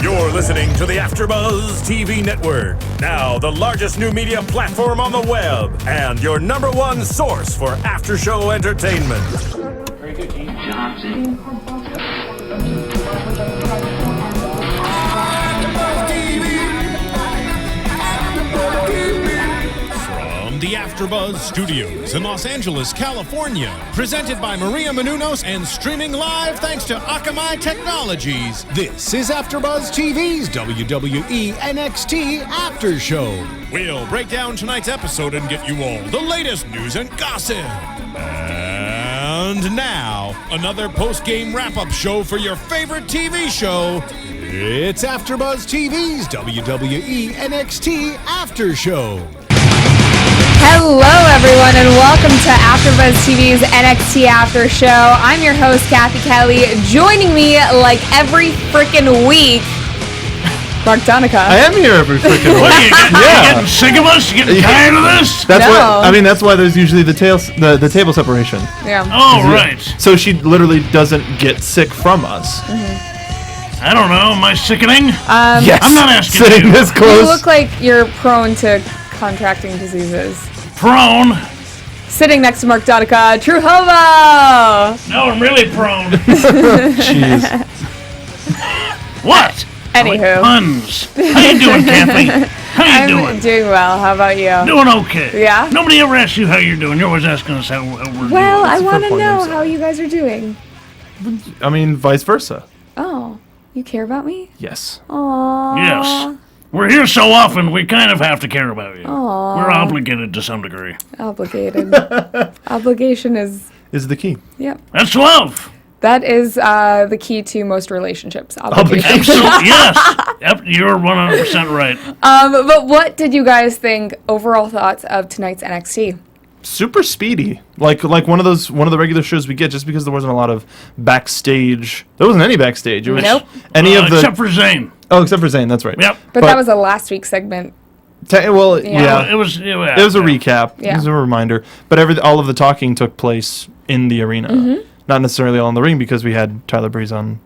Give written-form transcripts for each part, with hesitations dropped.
You're listening to the AfterBuzz TV network, now the largest new media platform on the web, and your number one source for after-show entertainment. Very good, Gene. Johnson. From the AfterBuzz Studios in Los Angeles, California, presented by Maria Menounos and streaming live thanks to Akamai Technologies. This is AfterBuzz TV's WWE NXT After Show. We'll break down tonight's episode and get you all the latest news and gossip. And now, another post-game wrap-up show for your favorite TV show. It's AfterBuzz TV's WWE NXT After Show. Hello, everyone, and welcome to AfterBuzz TV's NXT After Show. I'm your host, Kathy Kelly. Joining me, like every frickin' week, Mark Donica. I am here every freaking week. What, you getting sick of us? You getting tired of this? That's why there's usually the table separation. Yeah. Oh, right. So she literally doesn't get sick from us. Mm-hmm. I don't know. Am I sickening? Yes. I'm not asking Sitting you. this close. You look like you're prone to contracting diseases. Prone? Sitting next to Mark Donica, True Hobo. No, I'm really prone. Jeez. What? Anywho. I like puns. How you doing, Kathy? How you I'm doing? doing well. How about you? Doing okay. Yeah? Nobody ever asks you how you're doing. You're always asking us how we're doing. Well, I want to fun know themselves. how you guys are doing. I mean, vice versa. Oh, you care about me? Yes. Aww. Yes. We're here so often, we kind of have to care about you. Aww. We're obligated to some degree. Obligated. Obligation is, Is the key. yep. That's love. That is the key to most relationships. Obligation. Absolutely. Yes. Yep, you're 100% right. But what did you guys think? Overall thoughts of tonight's NXT? Super speedy. Like one of the regular shows we get, just because there wasn't a lot of backstage. There wasn't any backstage. It was Nope. any of the Except for Zayn. Oh, except for Zayn, that's right. Yep. But that was a last week's segment. Well, Yeah. yeah. It was a recap. Yeah. It was a reminder. But all of the talking took place in the arena. Mm-hmm. Not necessarily all in the ring, because we had Tyler Breeze on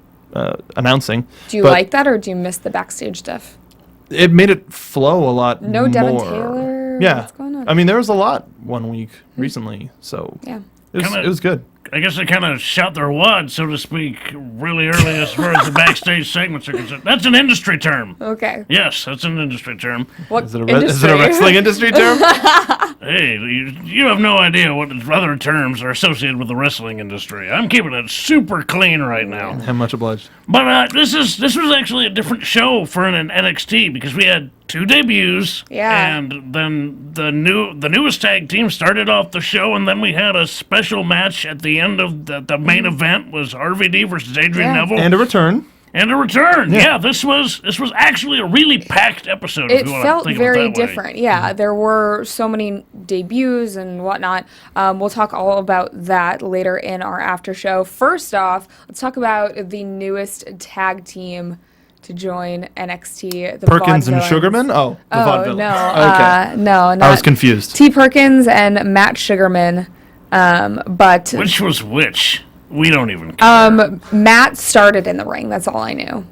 announcing. Do you But like that, or do you miss the backstage stuff? It made it flow a lot No more. Devin Taylor? Yeah. What's going on? I mean, there was a lot one week recently, so Yeah. it was good. I guess they kind of shot their wad, so to speak, really early as far as the backstage segments are concerned. That's an industry term. Okay. Yes, that's an industry term. What Is it a industry? wrestling industry term? Hey, you have no idea what other terms are associated with the wrestling industry. I'm keeping it super clean right now. I'm much obliged. But this was actually a different show for an NXT, because we had 2 debuts. Yeah. And then the newest tag team started off the show, and then we had a special match at the end of the main event was RVD versus Adrian Yeah. Neville. And a return. And a return. Yeah. Yeah, this was actually a really packed episode. It if you want felt to think very of it that way. different. Yeah, there were so many debuts and whatnot. We'll talk all about that later in our after show. First off, let's talk about the newest tag team to join NXT. The Perkins and Vaudevillains. Sugarman? Oh, the Vaudevillains. No. Okay. No, not I was confused. T. Perkins and Matt Sugarman. But Which was which? We don't even care. Matt started in the ring. That's all I knew.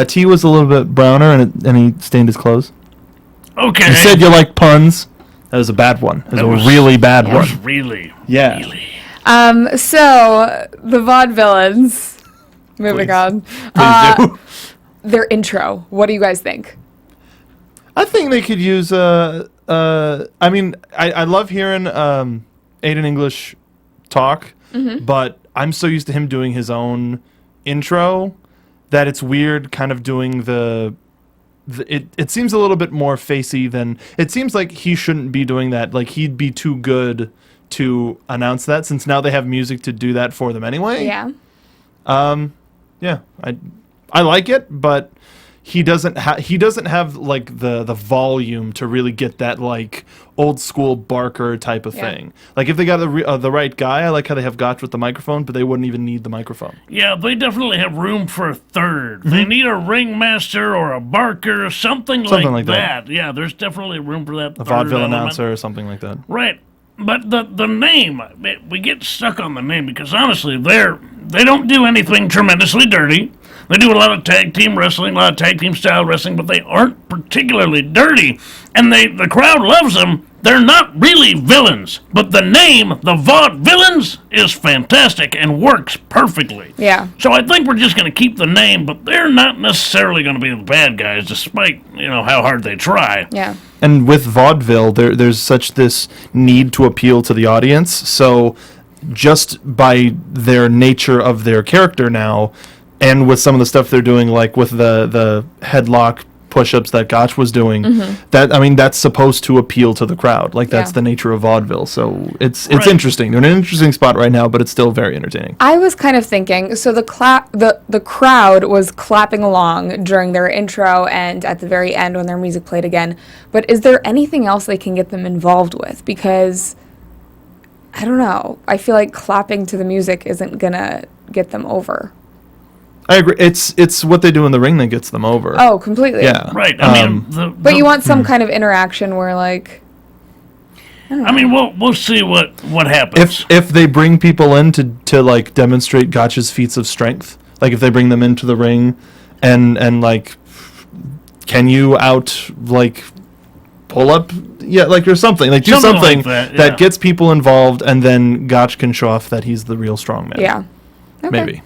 T was a little bit browner, and he stained his clothes. Okay. You said you like puns. That was a bad one. That was a really bad That one. was really, Yeah. really. So the Vaudevillains. Moving Please. on. Please do. Their intro. What do you guys think? I think they could use I mean, I love hearing Aiden English talk, but I'm so used to him doing his own intro that it's weird kind of doing it seems a little bit more facey than it seems like he shouldn't be doing that. Like, he'd be too good to announce that, since now they have music to do that for them anyway. Yeah. Yeah, I like it, but he doesn't have like the volume to really get that like old school Barker type of Yeah. thing. Like, if they got the right guy, I like how they have Gotch with the microphone, but they wouldn't even need the microphone. Yeah, they definitely have room for a third. They need a ringmaster or a Barker or something like that. Yeah, there's definitely room for that. A third vaudeville element. announcer or something like that. Right. But the name, we get stuck on the name because honestly, they don't do anything tremendously dirty. They do a lot of tag team wrestling, a lot of tag team style wrestling, but they aren't particularly dirty. And the crowd loves them. They're not really villains, but the name, the Vaudevillains, is fantastic and works perfectly. Yeah. So I think we're just going to keep the name, but they're not necessarily going to be the bad guys, despite, how hard they try. Yeah. And with vaudeville, there's such this need to appeal to the audience. So just by their nature of their character now, and with some of the stuff they're doing, like with the headlock push-ups that Gotch was doing, that's supposed to appeal to the crowd. Like, that's the nature of vaudeville. So it's interesting. They're in an interesting spot right now, but it's still very entertaining. I was kind of thinking, so the crowd was clapping along during their intro and at the very end when their music played again. But is there anything else they can get them involved with? Because, I don't know. I feel like clapping to the music isn't going to get them over. I agree. It's what they do in the ring that gets them over. Oh, completely. Yeah. Right. I mean, But you want some kind of interaction where, like... we'll see what happens. If they bring people in to like demonstrate Gotch's feats of strength, like if they bring them into the ring and like, can you pull up, or something, like do something like that gets people involved, and then Gotch can show off that he's the real strongman. Yeah. Okay. Maybe.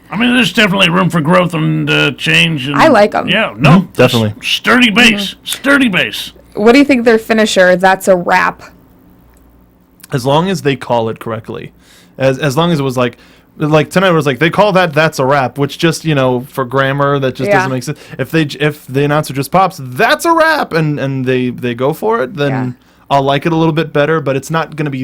There's definitely room for growth and change. And, I like them. Yeah, no, definitely. Sturdy base. Sturdy base. What do you think their finisher, that's a wrap? As long as they call it correctly. As long as it was like tonight was like, they call that's a wrap, which just, for grammar, that just doesn't make sense. If the announcer just pops, that's a wrap, and they go for it, then I'll like it a little bit better, but it's not going to be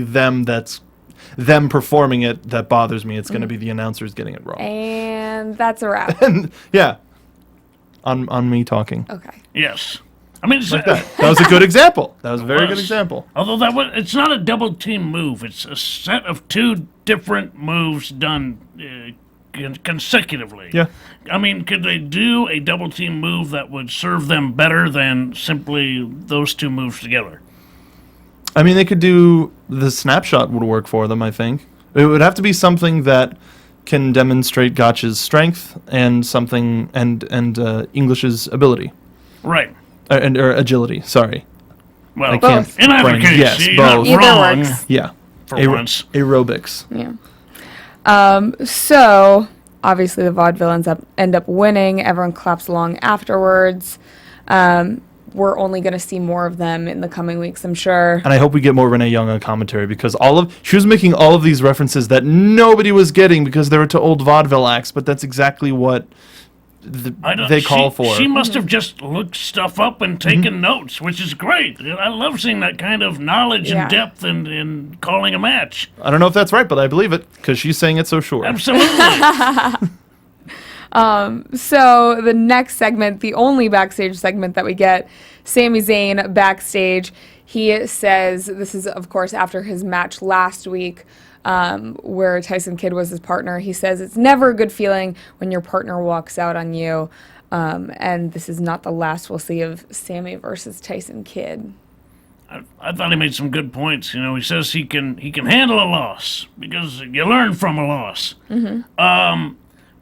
them performing it that bothers me. It's going to be the announcers getting it wrong. And that's a wrap. Yeah. On me talking. Okay. Yes. It's Like that. That was a good example. That was a very good example. Although it's not a double team move. It's a set of two different moves done consecutively. Yeah. Could they do a double team move that would serve them better than simply those two moves together? They could do the snapshot would work for them, I think. It would have to be something that can demonstrate Gotch's strength and something and English's ability. Right. Or agility, sorry. Well, both. In either case, Yes, you're both. not wrong. Either works. Yeah. For once. Aerobics. Yeah. So, obviously the Vaudevillains end up winning. Everyone claps along afterwards. We're only going to see more of them in the coming weeks, I'm sure. And I hope we get more Renee Young on commentary, because she was making all of these references that nobody was getting because they were to old vaudeville acts, but that's exactly what they call for. She must have just looked stuff up and taken notes, which is great. I love seeing that kind of knowledge and depth in calling a match. I don't know if that's right, but I believe it because she's saying it so sure. Absolutely. So the next segment, the only backstage segment that we get, Sami Zayn backstage. He says, this is of course after his match last week, where Tyson Kidd was his partner. He says it's never a good feeling when your partner walks out on you, and this is not the last we'll see of Sami versus Tyson Kidd. I thought he made some good points. He says he can handle a loss because you learn from a loss.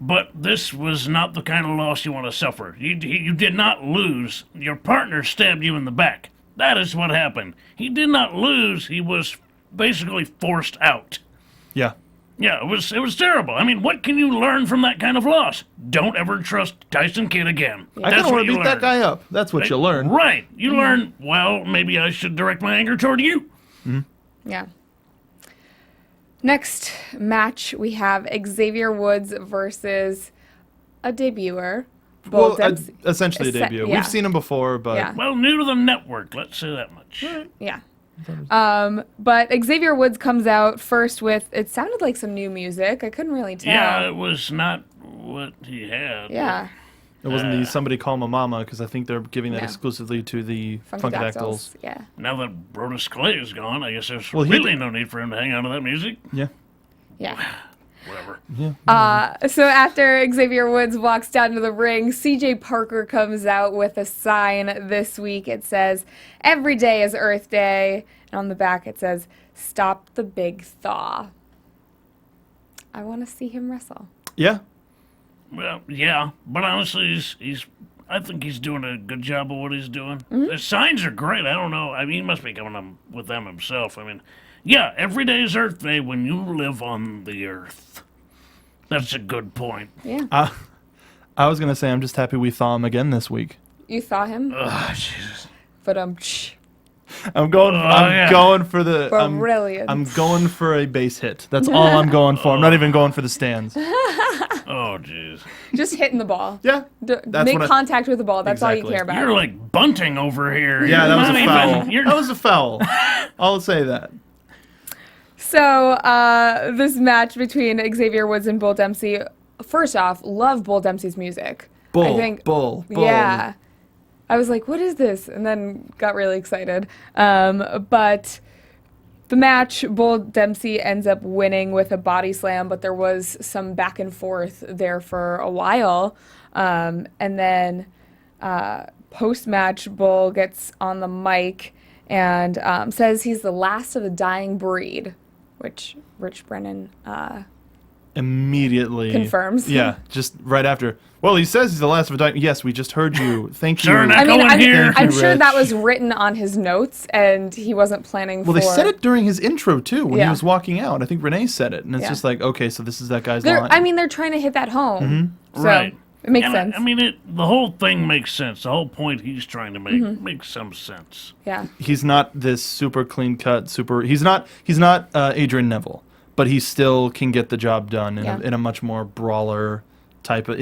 But this was not the kind of loss you want to suffer. You did not lose. Your partner stabbed you in the back. That is what happened. He did not lose. He was basically forced out. Yeah. Yeah, it was terrible. What can you learn from that kind of loss? Don't ever trust Tyson Kidd again. I kind of want to beat that guy up. That's what you learn. Right. You learn, well, maybe I should direct my anger toward you. Yeah. Next match, we have Xavier Woods versus a debuter. Well, essentially a debut. yeah. We've seen him before, but... Yeah. Well, new to the network, let's say that much. Yeah. But Xavier Woods comes out first with, it sounded like some new music. I couldn't really tell. Yeah, it was not what he had. Yeah. It wasn't the Somebody Call My Mama, because I think they're giving that No. exclusively to the Funkadactyls. Yeah. Now that Brodus Clay is gone, I guess there's Well, really no need for him to hang on to that music. Yeah. Yeah. Whatever. So after Xavier Woods walks down to the ring, CJ Parker comes out with a sign this week. It says, "Every day is Earth Day." And on the back it says, "Stop the big thaw." I want to see him wrestle. Yeah. Well, yeah, but honestly, I think he's doing a good job of what he's doing. The signs are great. I don't know. I mean, he must be coming up with them himself. I mean, yeah, every day is Earth Day when you live on the Earth. That's a good point. Yeah. I was gonna say I'm just happy we thaw him again this week. You thaw him? Ugh, Jesus. But I'm going. Going for the. Brilliant. I'm going for a base hit. That's all I'm going for. I'm not even going for the stands. Oh, jeez. just hitting the ball. Yeah. Make contact with the ball. That's all you Exactly. care about. You're like bunting over here. Yeah, that was a foul. You're That was a foul. I'll say that. So this match between Xavier Woods and Bull Dempsey. First off, love Bull Dempsey's music. Bull. Yeah. I was like, what is this? And then got really excited. But the match, Bull Dempsey ends up winning with a body slam, but there was some back and forth there for a while. And then post-match, Bull gets on the mic and says he's the last of the dying breed, which Rich Brennan immediately confirms. Yeah, just right after. Well, he says he's the last of a dying. Yes, we just heard you. Thank you. Sure, not going here. I'm sure Rich. that was written on his notes, and he wasn't planning for... Well, they said it during his intro, too, when he Yeah. was walking out. I think Renee said it, and it's just like, okay, so this is that guy's line. I mean, they're trying to hit that home. So Right. it makes And sense. I mean, the whole thing makes sense. The whole point he's trying to make makes some sense. Yeah. He's not this super clean-cut, He's not Adrian Neville, but he still can get the job done in a much more brawler type of...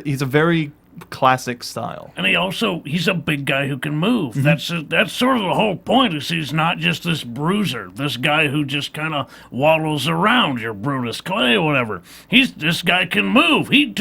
He's a very classic style. And he's a big guy who can move. That's sort of the whole point, is he's not just this bruiser, this guy who just kind of waddles around, your Brutus Clay or whatever. This guy can move. He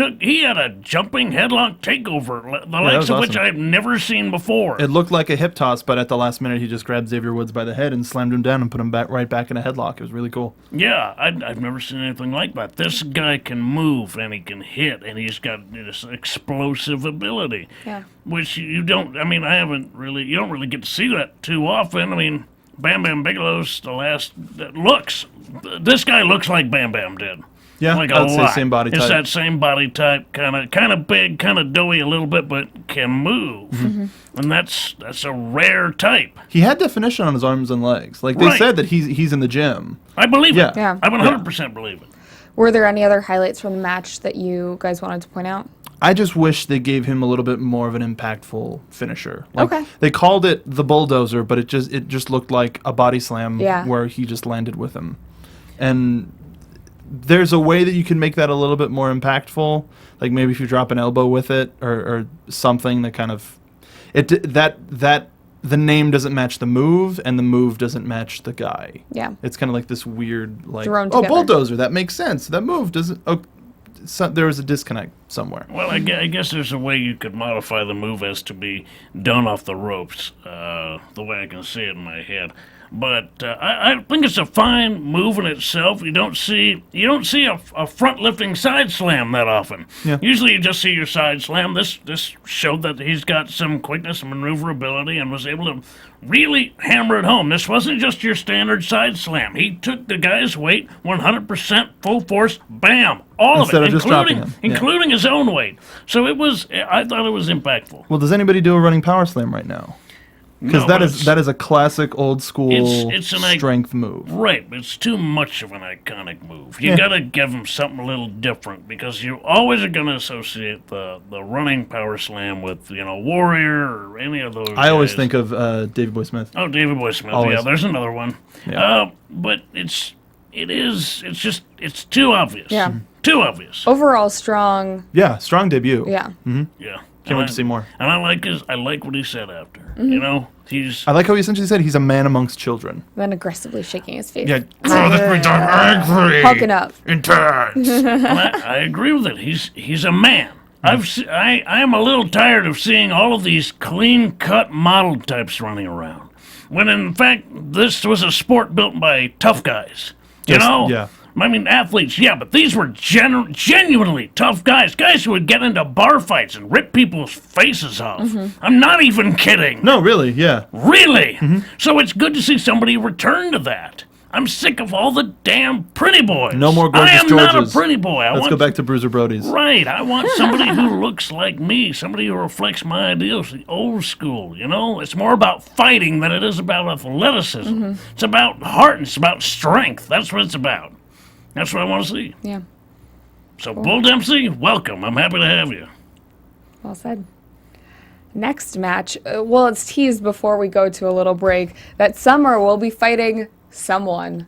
had a jumping headlock takeover, the likes of which awesome. I've never seen before. It looked like a hip toss, but at the last minute, he just grabbed Xavier Woods by the head and slammed him down and put him right back in a headlock. It was really cool. Yeah, I've never seen anything like that. This guy can move, and he can hit, and he's got this explosive ability. Yeah. Which you don't really get to see that too often. I mean, Bam Bam Bigelow's this guy looks like Bam Bam did. Yeah, like I'd say same body type. It's that same body type, kind of big, kind of doughy a little bit, but can move. And that's a rare type. He had definition on his arms and legs. Like, they said that he's in the gym. I believe it. Yeah. I 100% believe it. Were there any other highlights from the match that you guys wanted to point out? I just wish they gave him a little bit more of an impactful finisher. Like, Okay. They called it the bulldozer, but it just looked like a body slam Yeah. where he just landed with him. And there's a way that you can make that a little bit more impactful. Like maybe if you drop an elbow with it or something that kind of the name doesn't match the move and the move doesn't match the guy. Yeah. It's kind of like this weird like Thrown together. bulldozer, that makes sense. That move doesn't there was a disconnect somewhere. Well, I guess there's a way you could modify the move as to be done off the ropes, the way I can see it in my head. But I think it's a fine move in itself. You don't see a front lifting side slam that often. Yeah. Usually you just see your side slam. This showed that he's got some quickness and maneuverability and was able to really hammer it home. This wasn't just your standard side slam. He took the guy's weight 100% full force, bam, all Instead of of it, just dropping him. Yeah. including his own weight. So I thought it was impactful. Well, does anybody do a running power slam right now? Because No, that is a classic old school it's an strength move. Right, but it's too much of an iconic move. You gotta give him something a little different, because you always are gonna associate the running power slam with Warrior or any of those. I always guys. think of Davey Boy Smith. Oh, Davey Boy Smith. Always. Yeah, there's another one. Yeah. But it's too obvious. Yeah. Too obvious. Overall, strong. Yeah, strong debut. Yeah. Yeah. Can't wait to see more. And I like what he said after. He's I like how he essentially said he's a man amongst children. Then aggressively shaking his face. Yeah. oh, this makes I'm angry. Hulking up. Intense. I agree with it. He's a man. I am a little tired of seeing all of these clean-cut model types running around, when in fact this was a sport built by tough guys. You Yes, know? yeah. I mean, athletes, yeah, but these were genuinely tough guys who would get into bar fights and rip people's faces off. I'm not even kidding. No, really, yeah. Really? So it's good to see somebody return to that. I'm sick of all the damn pretty boys. No more gorgeous I am not a Georges. pretty boy. Let's go back to Bruiser Brody's. Right. I want somebody who looks like me, somebody who reflects my ideals, the old school, you know? It's more about fighting than it is about athleticism. It's about heart and it's about strength. That's what it's about. That's what I want to see. Yeah. So, Bull Dempsey, welcome. I'm happy to have you. Well said. Next match, well, it's teased before we go to a little break that Summer will be fighting someone.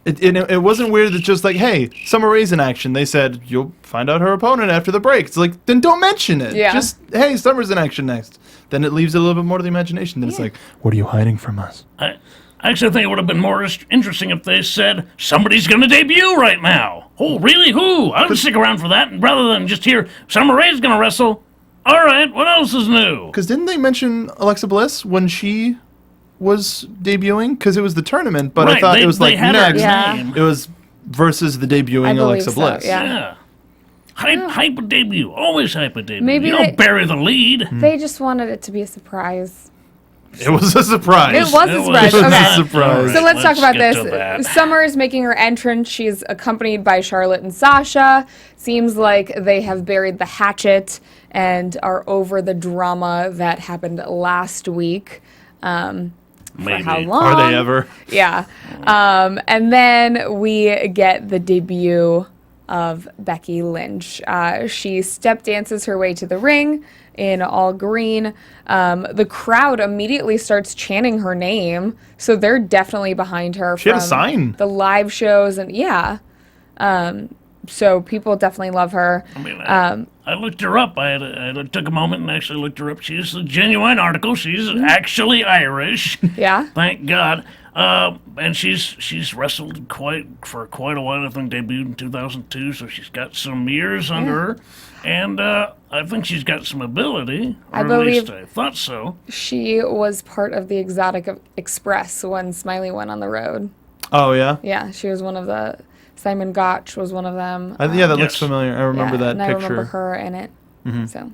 It wasn't weird that just like, hey, Summer Rae's in action. They said, you'll find out her opponent after the break. It's like, then don't mention it. Yeah. Just, hey, Summer's in action next. Then it leaves a little bit more to the imagination. Then it's like, what are you hiding from us? I actually think it would have been more interesting if they said, somebody's going to debut right now. Oh, really? Who? I would stick around for that rather than just hear, Summer Rae's going to wrestle. All right, what else is new? Because didn't they mention Alexa Bliss when she was debuting? Because it was the tournament, but I Right, thought it was like had her next. Yeah. name. It was versus the debuting I believe Alexa so, Bliss. yeah. Yeah. Hype a debut. Always hype a debut. Maybe you they- don't bury the lead. They just wanted it to be a surprise. It was a surprise. It was a surprise. It was Okay. a surprise. So let's talk about get to this. that. Summer is making her entrance. She's accompanied by Charlotte and Sasha. Seems like they have buried the hatchet and are over the drama that happened last week. For Maybe. how long? Are they ever? Yeah. And then we get the debut of Becky Lynch. She step dances her way to the ring in all green. The crowd immediately starts chanting her name, so they're definitely behind her. She had a from sign. the live shows, and yeah. So people definitely love her. I mean, I looked her up. I took a moment and actually looked her up. She's a genuine article. She's actually Irish. Yeah. Thank God. And she's wrestled for quite a while. I think debuted in 2002, so she's got some years under her. And I think she's got some ability. Or I at believe- least I thought so. She was part of the Exotic Express when Smiley went on the road. Oh, yeah? Yeah, she was one of the. Simon Gotch was one of them. Yeah, that looks Yes. familiar. I remember Yeah, that and picture. I remember her in it. So,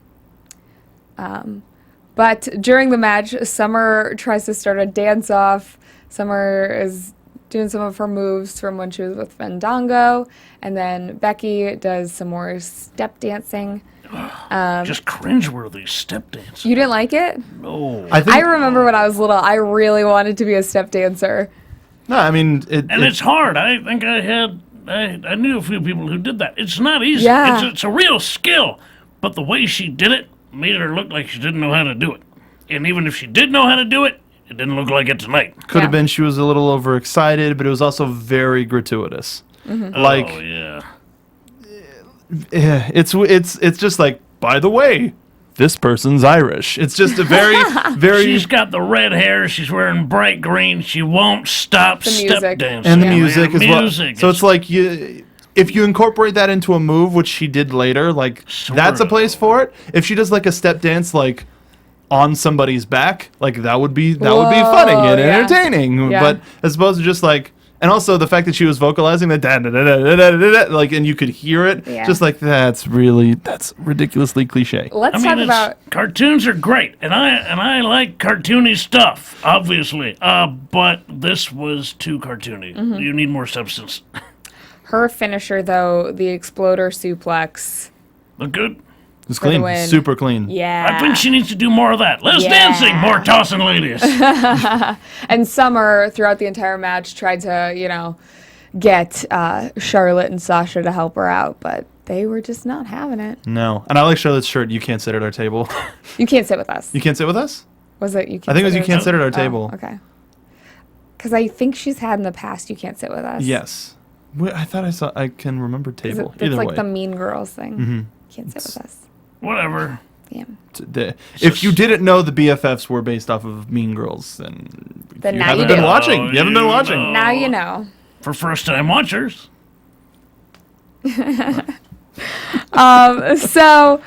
but during the match, Summer tries to start a dance off. Summer is doing some of her moves from when she was with Fandango, and then Becky does some more step dancing. Just cringeworthy step dance. You didn't like it? No. I think. I remember when I was little, I really wanted to be a step dancer. No, I mean, And it's hard. I think I knew a few people who did that. It's not easy. Yeah. It's a real skill. But the way she did it made her look like she didn't know how to do it. And even if she did know how to do it, it didn't look like it tonight. could have Yeah. been she was a little overexcited, but it was also very gratuitous. Like, Oh, yeah. it's just like, by the way, this person's Irish. It's just a very She's got the red hair. She's wearing bright green. She won't stop The step music. dancing. and the man. music as well. Music So is it's like if you incorporate that into a move, which she did later, like that's a place for it. If she does like a step dance, like on somebody's back, like that would be funny and yeah. entertaining. Yeah. But as opposed to just like, and also the fact that she was vocalizing that like, and you could hear it, Yeah. just like that's ridiculously cliche. Let's I mean, talk it's- about. cartoons are great, and I like cartoony stuff, obviously. But this was too cartoony. Mm-hmm. You need more substance. Her finisher, though, the exploder suplex. Look good. It's For the clean, win. super clean. Yeah. I think she needs to do more of that. Less Yeah. dancing, more tossing ladies. And Summer, throughout the entire match, tried to, get Charlotte and Sasha to help her out, but they were just not having it. No, and I like Charlotte's shirt. You can't sit at our table. You can't sit with us. You can't sit with us. Was it you can't I think it was sit you with can't us? sit at our Oh, table. okay. Because I think she's had in the past, you can't sit with us. Yes. Wait, I thought I saw. I can remember 'Cause table. It's Either like way. the Mean Girls thing. Can't sit with us. Whatever. Yeah. If you didn't know the BFFs were based off of Mean Girls, then Then you now haven't you been do. watching. You haven't been You watching. know. Now you know. For first-time watchers. So,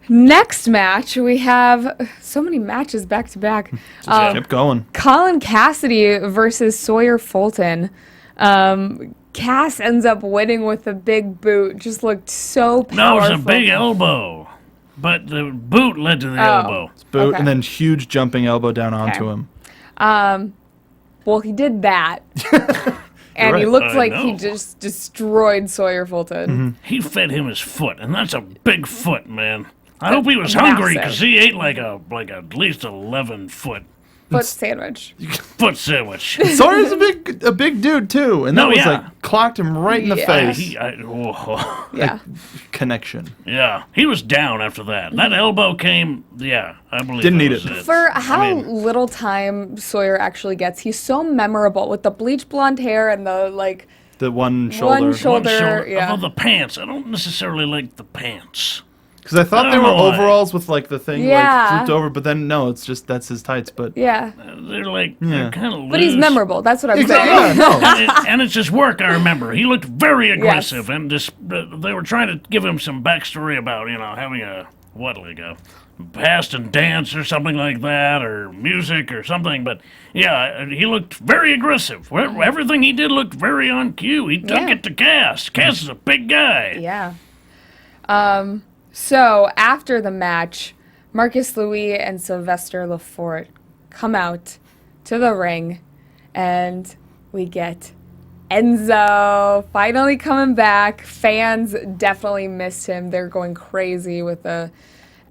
next match, we have so many matches back to back. Kept going. Colin Cassidy versus Sawyer Fulton. Cass ends up winning with a big boot. Just looked so powerful. No, it was a big elbow. But the boot led to the elbow. Boot Okay. and then huge jumping elbow down onto Okay. him. Well, he did that. And he right. looked I like he know. just destroyed Sawyer Fulton. He fed him his foot, and that's a big foot, man. I hope he was hungry because Massive. he ate like at least 11-foot Foot sandwich. foot sandwich. Sawyer's a big dude too, and that No, was yeah. like clocked him right in the Yeah. face. Yeah. Connection. Yeah, he was down after that. That elbow came. Yeah, I believe. Didn't that need was it. For how I mean- little time Sawyer actually gets, he's so memorable with the bleach blonde hair and the The one shoulder. One shoulder. Yeah. Although the pants, I don't necessarily like the pants. Because I thought I they don't were know why. overalls with like the thing Yeah. like flipped over, but then no, it's just that's his tights. But Yeah. They're like Yeah. they're kind of. But he's memorable. That's what I'm exactly, saying. yeah, no. And it's his work. I remember he looked very aggressive, and they were trying to give him some backstory about having a past and dance or something like that, or music or something. But yeah, he looked very aggressive. Everything he did looked very on cue. He took Yeah. it to Cass. Cass is a big guy. Yeah. So after the match, Marcus Louis and Sylvester Lefort come out to the ring, and we get Enzo finally coming back. Fans definitely missed him. They're going crazy with the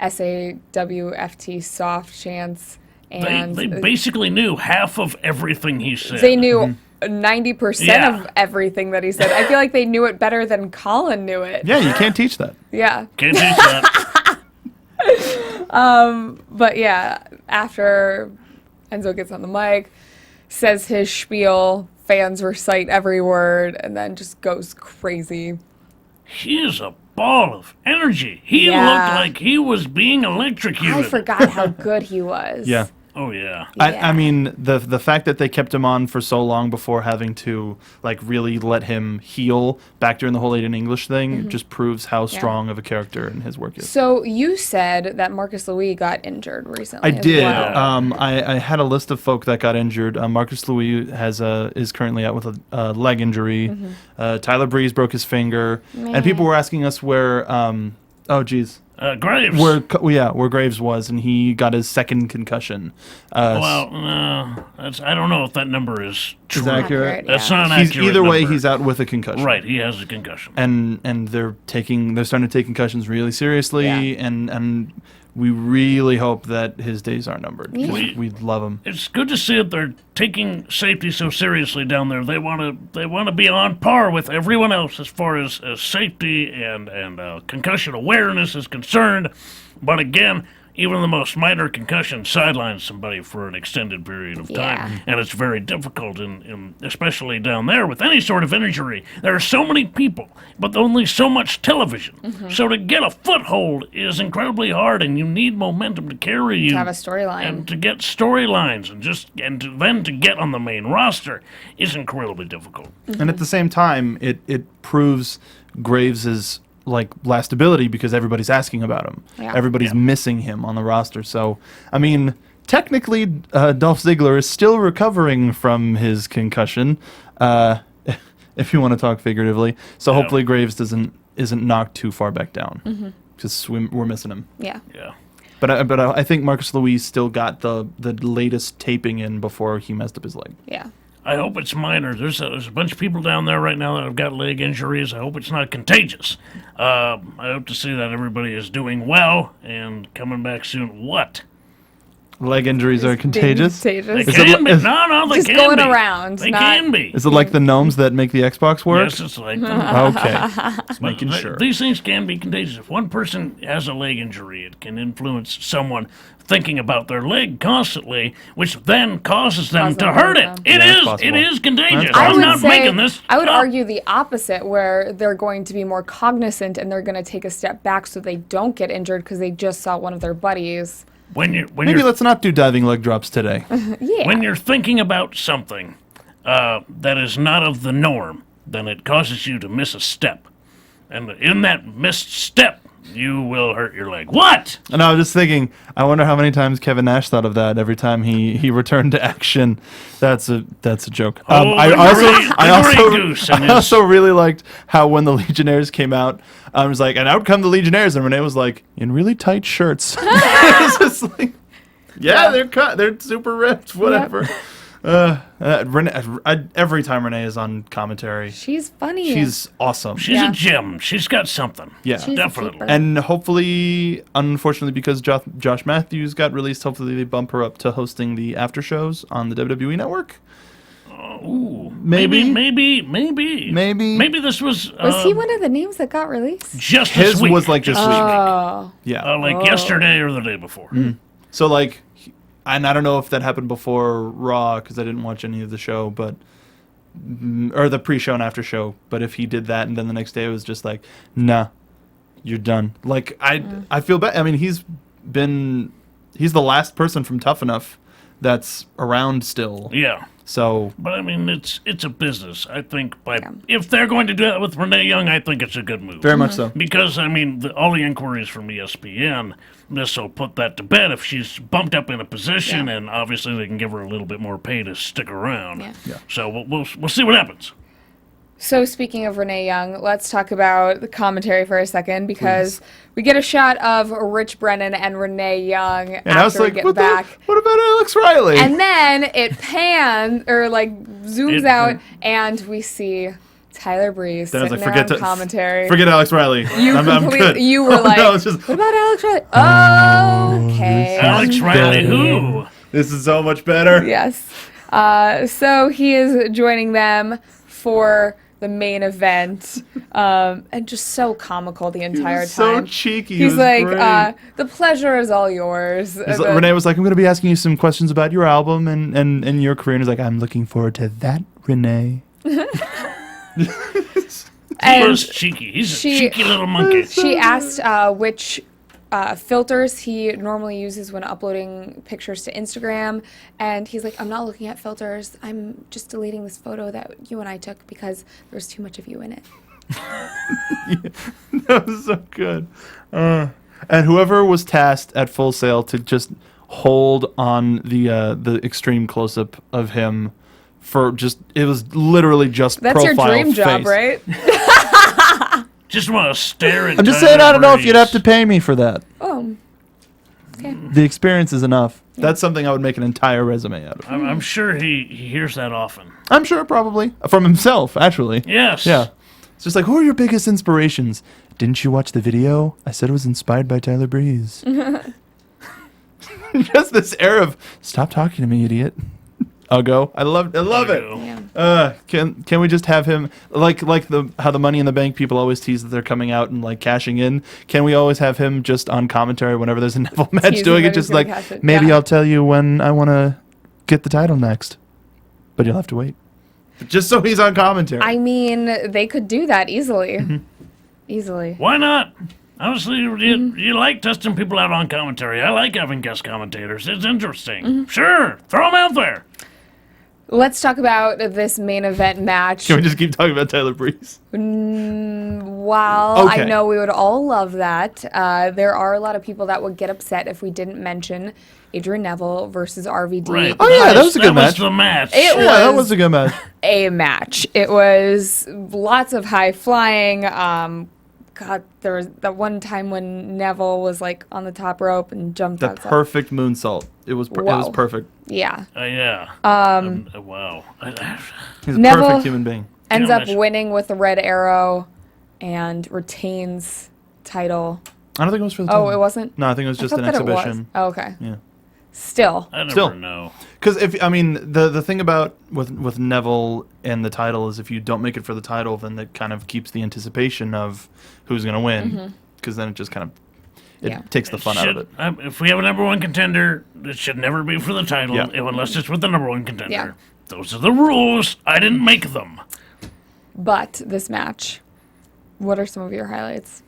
SAWFT soft chants. And They basically knew half of everything he said. they knew 90% Yeah. of everything that he said. I feel like they knew it better than Colin knew it. yeah, you can't teach that. Yeah. Can't teach that. But yeah, after Enzo gets on the mic, says his spiel, fans recite every word, and then just goes crazy. He is a ball of energy. He Yeah. looked like he was being electrocuted. I forgot how good he was. Yeah. Oh yeah. I mean the fact that they kept him on for so long before having to like really let him heal back during the whole Aiden English thing just proves how strong of a character and his work is. So you said that Marcus Louis got injured recently. I as did. well. I had a list of folk that got injured. Marcus Louis is currently out with a leg injury. Tyler Breeze broke his finger, and people were asking us where. Graves. Where Graves was, and he got his second concussion. Well, no, I don't know if that number is true. Is that accurate? Accurate, That's yeah. not an He's accurate either way, number. he's out with a concussion. Right, he has a concussion. And they're starting to take concussions really seriously, Yeah. and we really hope that his days are numbered because Yeah. we'd love him. It's good to see that they're taking safety so seriously down there. They want to be on par with everyone else as far as safety and concussion awareness is concerned. But again, even the most minor concussion sidelines somebody for an extended period of time, Yeah. and it's very difficult, in especially down there with any sort of injury. There are so many people, but only so much television. So to get a foothold is incredibly hard, and you need momentum to carry you. To have a storyline. And to get storylines, and then to get on the main roster is incredibly difficult. And at the same time, it proves Graves's like lastability because everybody's asking about him. Yeah. Everybody's Yeah. missing him on the roster. So, I mean, technically, Dolph Ziggler is still recovering from his concussion, if you want to talk figuratively. So hopefully Graves isn't knocked too far back down because we're missing him. Yeah. Yeah. But I think Marcus Louis still got the latest taping in before he messed up his leg. Yeah. I hope it's minor. There's a bunch of people down there right now that have got leg injuries. I hope it's not contagious. I hope to see that everybody is doing well and coming back soon. What? Leg injuries are contagious. They Contagious. can be. No, they Just can going be. around, They not- can be. Is it like the gnomes that make the Xbox work? Yes, it's like that. Okay. Just making But sure. These things can be contagious. If one person has a leg injury, it can influence someone thinking about their leg constantly, which then causes them Cause to them hurt to it. hurt It them. is. That's It possible. is contagious. That's I'm possible. not making this. I would up. argue the opposite, where they're going to be more cognizant and they're going to take a step back so they don't get injured because they just saw one of their buddies. When Maybe you're let's not do diving leg drops today. Yeah. when you're thinking about something that is not of the norm, then it causes you to miss a step, and in that missed step, you will hurt your leg. What? And I was just thinking, I wonder how many times Kevin Nash thought of that every time he returned to action. That's a joke. Oh, I the Grey Goose and his- also really liked how when the Legionnaires came out, I was like, and out come the Legionnaires, and Renee was like, in really tight shirts. It's just like, yeah, they're cut, they're super ripped, whatever. Every time Renee is on commentary, She's funny. she's awesome. She's a gem. She's got something. Yeah. She's a definitely. keeper. And hopefully, unfortunately, because Josh Matthews got released, hopefully they bump her up to hosting the after shows on the WWE Network. Ooh, Maybe. Maybe this was. Was he one of the names that got released? Just His this week? was like this week. Oh. Yeah. Like yesterday or the day before. So like, and I don't know if that happened before Raw because I didn't watch any of the show, but or the pre-show and after show. But if he did that and then the next day it was just like, nah, you're done. Like I feel bad. I mean, he's the last person from Tough Enough that's around still. Yeah. So But I mean, it's a business. I think if they're going to do that with Renee Young, I think it's a good move. very much so. Because I mean, all the inquiries from ESPN, this will put that to bed. If she's bumped up in a position, and obviously they can give her a little bit more pay to stick around. Yeah. So we'll see what happens. So speaking of Renee Young, let's talk about the commentary for a second because we get a shot of Rich Brennan and Renee Young And I was after we like, get what back. about Alex Riley? And then it zooms out, and we see Tyler Breeze Then I was sitting like, there on commentary. Forget Alex Riley. I'm good. You were like, No, it's just, what about Alex Riley? Okay. Alex Riley, who? this is so much better. Yes. So he is joining them for the main event, and just so comical the entire So time. cheeky. He's it was like, great. the pleasure is all yours. Renee was like, I'm going to be asking you some questions about your album and your career. And he's like, I'm looking forward to that, Renee. He was cheeky. He's a cheeky little monkey. She asked which filters he normally uses when uploading pictures to Instagram, and he's like, I'm not looking at filters. I'm just deleting this photo that you and I took because there's too much of you in it. That was so good. And whoever was tasked at Full Sail to just hold on the extreme close-up of him for it was literally just That's your profile dream job, face. right? Just want to stare at I'm just Tyler saying, I don't know if Breeze. you'd have to pay me for that. Oh, okay. The experience is enough. That's something I would make an entire resume out of. I'm sure he hears that often. I'm sure probably. From himself, actually. Yes. Yeah. It's just like, who are your biggest inspirations? Didn't you watch the video? I said it was inspired by Tyler Breeze. Just this air of, stop talking to me, idiot. I'll go. I love it. Yeah. Can we just have him like how the Money in the Bank people always tease that they're coming out and like cashing in? Can we always have him just on commentary whenever there's a Neville match Teasing doing that it? he's Just gonna like, cash it. maybe Yeah. I'll tell you when I want to get the title next, but you'll have to wait. Just so he's on commentary. I mean, they could do that easily. Easily. Why not? Honestly, you like testing people out on commentary. I like having guest commentators. It's interesting. Sure, throw them out there. Let's talk about this main event match. Can we just keep talking about Tyler Breeze? While Okay. I know we would all love that, there are a lot of people that would get upset if we didn't mention Adrian Neville versus RVD. Right. Oh, yeah, that was a good That match. was the match. It Yeah, that was was a good match. a match. It was lots of high flying. God, there was that one time when Neville was like on the top rope and jumped The outside. perfect moonsault. It was it was Wow. perfect. Yeah. Yeah. Wow. He's a Neville- perfect human being. Ends Yeah, up match. winning with the red arrow and retains title. I don't think it was for the Oh, title. it wasn't? No, I think it was I just thought an that it was. exhibition. Oh, okay. Yeah. Still. I never Still. know. Because the thing about with Neville and the title is if you don't make it for the title, then that kind of keeps the anticipation of who's going to win. Because then it just kind of Yeah. takes the fun out of it. If we have a number one contender, it should never be for the title Yeah. unless it's with the number one contender. Yeah. Those are the rules. I didn't make them. But this match, what are some of your highlights?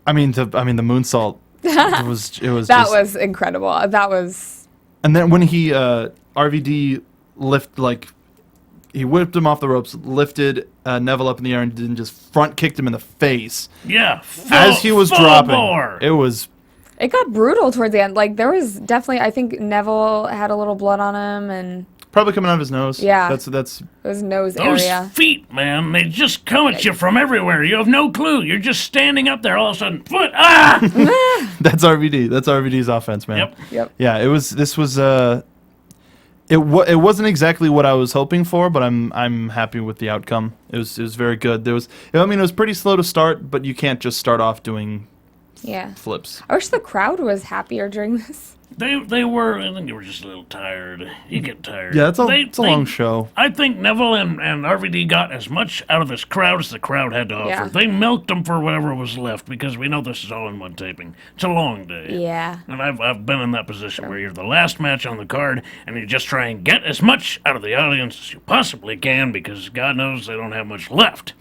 I mean the moonsault. it was That just, was incredible. That was And then when he RVD he whipped him off the ropes, lifted Neville up in the air, and then just front kicked him in the face Yeah. as he was full dropping. bore. It was it got brutal towards the end. Like there was definitely I think Neville had a little blood on him and probably coming out of his nose. Yeah. That's his nose Those area. feet, man, they just come at you from everywhere. You have no clue. You're just standing up there, all of a sudden, foot, that's RVD. That's RVD's offense, man. Yep. Yep. Yeah, this was It wasn't exactly what I was hoping for, but I'm happy with the outcome. It was very good. It was pretty slow to start, but you can't just start off doing flips. I wish the crowd was happier during this. They were. I think they were just a little tired. You get tired. Yeah, it's a long show. I think Neville and RVD got as much out of this crowd as the crowd had to offer. Yeah. They milked them for whatever was left because we know this is all in one taping. It's a long day. Yeah. And I've been in that position where you're the last match on the card and you just try and get as much out of the audience as you possibly can because God knows they don't have much left.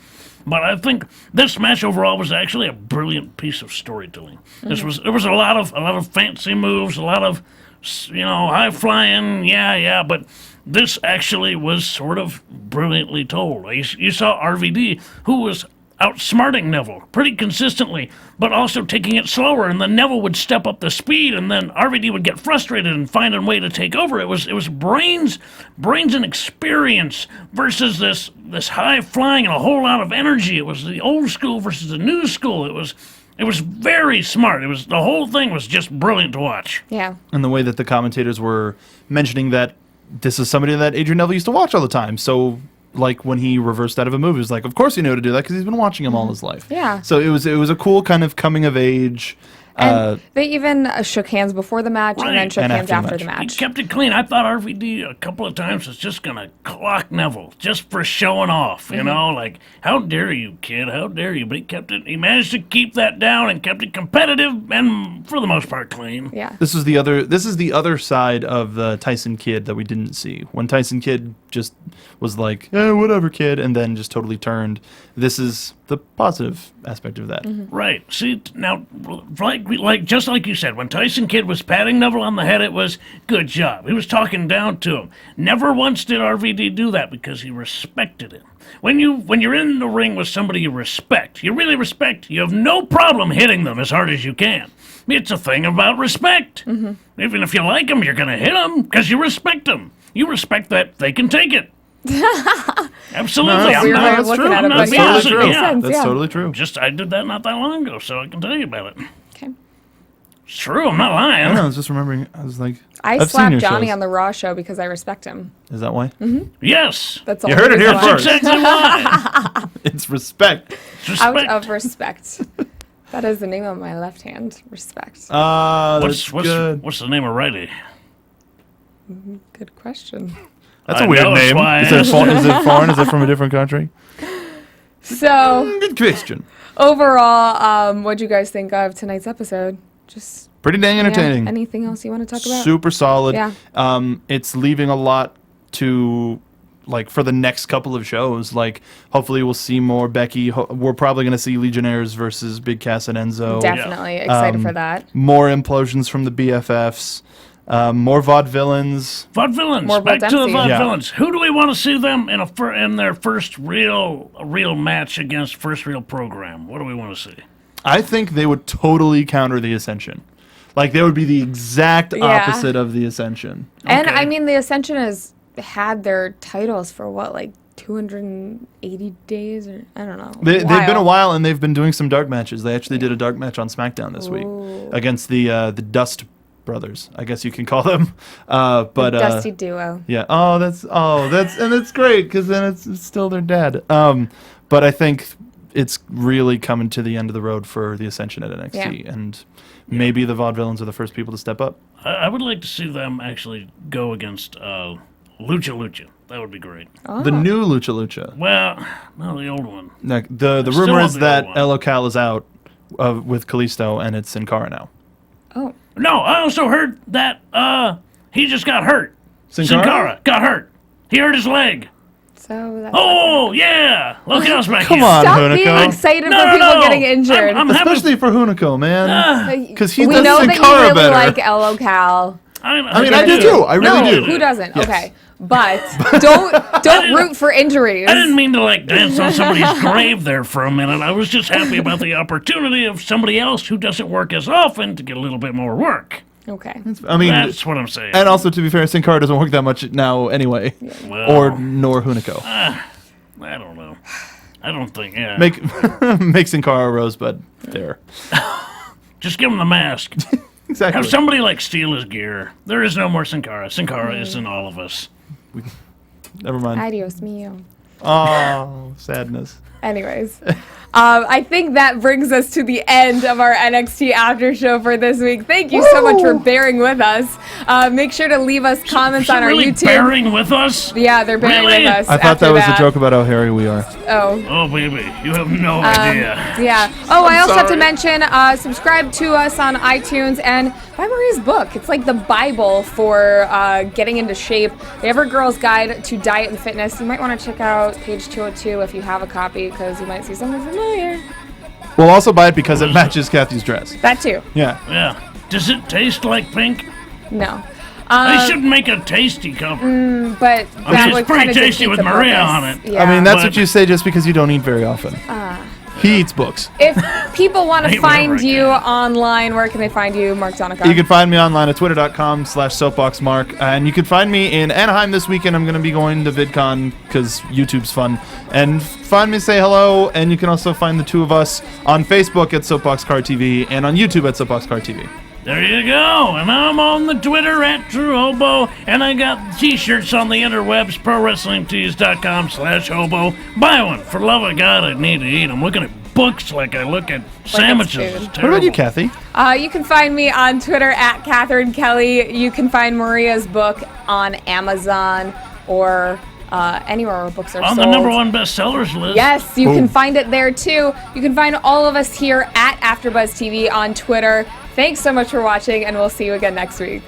But I think this match overall was actually a brilliant piece of storytelling. There was a lot of fancy moves, a lot of high flying, but this actually was sort of brilliantly told. You saw RVD, who was outsmarting Neville pretty consistently, but also taking it slower, and then Neville would step up the speed, and then RVD would get frustrated and find a way to take over. It was brains and experience versus this high flying and a whole lot of energy. It was the old school versus the new school. It was very smart. The whole thing was just brilliant to watch. Yeah. And the way that the commentators were mentioning that this is somebody that Adrian Neville used to watch all the time, so. Like when he reversed out of a movie, it was like, of course he knew how to do that because he's been watching him all his life. Yeah. So it was a cool kind of coming of age. And they even shook hands before the match and then Right. shook And hands after after the the He match. kept it clean. I thought RVD a couple of times was just going to clock Neville just for showing off, you know, like, how dare you, kid, how dare you? But he managed to keep that down and kept it competitive and, for the most part, clean. Yeah. This is the other side of the Tyson Kidd that we didn't see. When Tyson Kidd just was like, whatever, kid, and then just totally turned. This is the positive aspect of that. Right. See, now, just like you said, when Tyson Kidd was patting Neville on the head, it was good job. He was talking down to him. Never once did RVD do that because he respected him. When you're in the ring with somebody you really respect, you have no problem hitting them as hard as you can. It's a thing about respect. Even if you like them, you're going to hit them because you respect them. You respect that they can take it. Absolutely. No, Weird way of that's looking true. at it, That's but totally yeah, true. makes sense, That's yeah. totally true. I did that not that long ago, so I can tell you about it. Okay. It's true, I'm not I lying. don't know, I was just remembering. I was like, I I've seen slapped your Johnny shows. on the Raw show because I respect him. Is that why? Yes. That's all. You heard it here That's first. exactly why. It's respect. It's Out respect. of respect. That is the name of my left hand. Respect. That's good. What's the name of righty? Good question. That's a I weird know, that's name. why I Is it foreign? Is it from a different country? So Good question. overall, what'd you guys think of tonight's episode? Just Pretty dang entertaining. Anything else you want to talk about? Super solid. Yeah. It's leaving a lot to like for the next couple of shows. Like hopefully we'll see more Becky. We're probably going to see Legionnaires versus Big Cass and Enzo. Definitely excited for that. More implosions from the BFFs. More Vaudevillains. Vaudevillains. More Back to the Dempsey. Vaudevillains. Who do we want to see them in their first real match against first real program? What do we want to see? I think they would totally counter the Ascension. Like they would be the exact opposite of the Ascension. And Okay. I mean, the Ascension has had their titles for what, like 280 days, or I don't know. They've been a while, and they've been doing some dark matches. They actually did a dark match on SmackDown this week against the Dust Brothers, I guess you can call them. But Dusty duo. yeah. That's great because then it's still their dad. But I think it's really coming to the end of the road for the Ascension at NXT, and maybe the Vaudevillains are the first people to step up. I would like to see them actually go against Lucha Lucha. That would be great. The new Lucha Lucha. Well, no, the old one. Like, the still rumor want is the that old one. El Local is out with Kalisto, and it's Sin Cara now. Oh, No, I also heard that he just got hurt. Sin Sin Cara? Cara got hurt. He hurt his leg. so that's Oh, yeah. Local's back Come here. on, Stop Hunico. being excited No, for no, people no. getting injured. I'm happy. Especially for Hunico, man. Because he we does know Sin that Cara you really better. like El Local. I mean, I do too. I really No, do. who doesn't? Yes. Okay, but don't root for injuries. I didn't mean to dance on somebody's grave there for a minute. I was just happy about the opportunity of somebody else who doesn't work as often to get a little bit more work. Okay. I mean, That's what I'm saying. and also to be fair, Sin Cara doesn't work that much now anyway, Well, nor Hunico. I don't know. I don't think. Yeah. Make Sin Cara a rosebud there. Just give him the mask. Exactly. Have somebody like steal his gear. There is no more Sin Cara. Sin Cara is in all of us. Never mind. Adios mio. Oh, sadness. Anyways, I think that brings us to the end of our NXT After Show for this week. Thank you so much for bearing with us. Make sure to leave us comments on our really YouTube. Bearing with us? Yeah, they're bearing Really? with us. I thought after that was a joke about how hairy we are. Oh. Oh, baby, you have no idea. Yeah. Oh, I also have to sorry. mention, subscribe to us on iTunes and buy Maria's book. It's like the Bible for getting into shape. The Ever Girl's Guide to Diet and Fitness. You might want to check out page 202 if you have a copy, because you might see something familiar. We'll also buy it because it matches Kathy's dress. That too. Yeah. Yeah. Does it taste like pink? No. They should make a tasty cover. But I that mean, would it's pretty kinda tasty defeat with the Maria purpose. on it. Yeah. I mean, that's But- what you say just because you don't eat very often. He eats books. If people want to Hey, whatever find I you can. online, where can they find you, Mark Donica? You can find me online at twitter.com/soapboxmark. And you can find me in Anaheim this weekend. I'm going to be going to VidCon because YouTube's fun. And find me, say hello. And you can also find the two of us on Facebook at SoapboxCarTV and on YouTube at SoapboxCarTV. There you go. And I'm on the Twitter at TrueHobo. And I got t-shirts on the interwebs, ProWrestlingTees.com/hobo. Buy one. For love of God, I need to eat them. Looking at books like I look at sandwiches. food. It's What about you, terrible. Kathy? You can find me on Twitter at Catherine Kelly. You can find Maria's book on Amazon or anywhere where books are On sold. the #1 bestsellers list. Yes, you can Boom. find it there too. You can find all of us here at AfterBuzz TV on Twitter. Thanks so much for watching, and we'll see you again next week.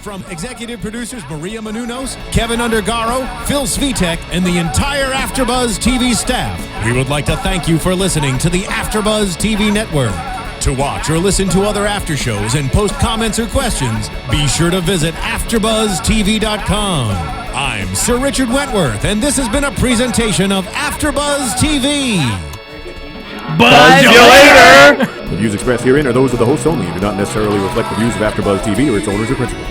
From executive producers Maria Menounos, Kevin Undergaro, Phil Svitek, and the entire AfterBuzz TV staff, we would like to thank you for listening to the AfterBuzz TV network. To watch or listen to other after shows and post comments or questions, be sure to visit AfterBuzzTV.com. I'm Sir Richard Wentworth, and this has been a presentation of AfterBuzz TV. Buzz you later. The views expressed herein are those of the hosts only and do not necessarily reflect the views of AfterBuzz TV or its owners or principals.